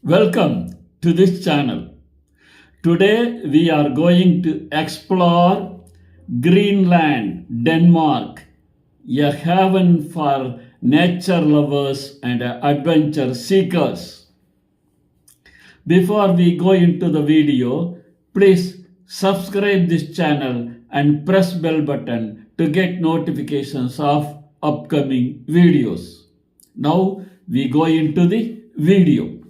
Welcome to this channel. Today we are going to explore Greenland, Denmark, a haven for nature lovers and adventure seekers. Before we go into the video, please subscribe this channel and press bell button to get notifications of upcoming videos. Now we go into the video.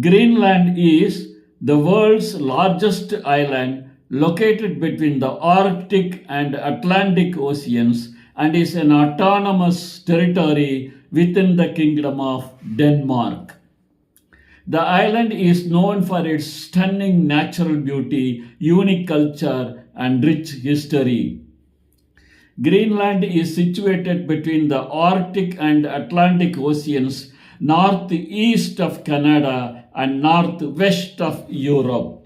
Greenland is the world's largest island located between the Arctic and Atlantic Oceans and is an autonomous territory within the Kingdom of Denmark. The island is known for its stunning natural beauty, unique culture, and rich history. Greenland is situated between the Arctic and Atlantic Oceans, northeast of Canada and northwest of Europe.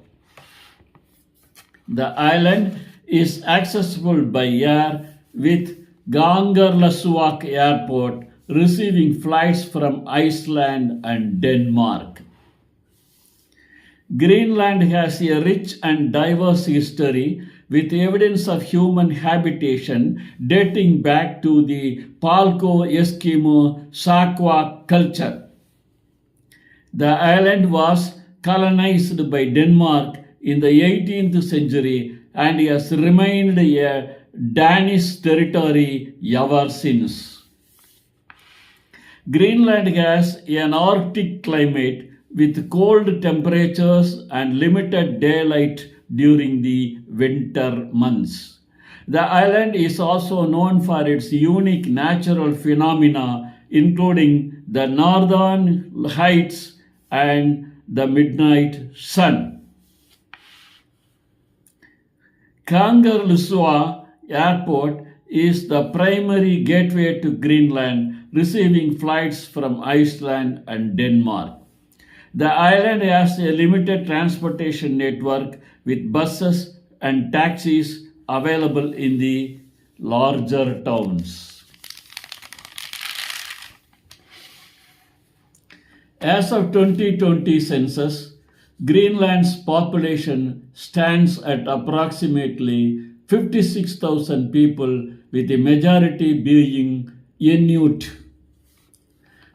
The island is accessible by air with Gangerlassuaq Airport, receiving flights from Iceland and Denmark. Greenland has a rich and diverse history with evidence of human habitation dating back to the Palko-Eskimo Saquak culture. The island was colonized by Denmark in the 18th century and has remained a Danish territory ever since. Greenland has an Arctic climate with cold temperatures and limited daylight during the winter months. The island is also known for its unique natural phenomena, including the northern lights and the midnight sun. Gangerlassuaq Airport is the primary gateway to Greenland, receiving flights from Iceland and Denmark. The island has a limited transportation network with buses and taxis available in the larger towns. As of 2020 census, Greenland's population stands at approximately 56,000 people, with the majority being Inuit.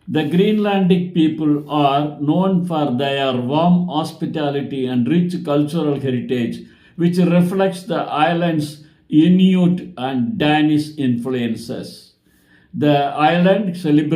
The Greenlandic people are known for their warm hospitality and rich cultural heritage, which reflects the island's Inuit and Danish influences. The island celebrates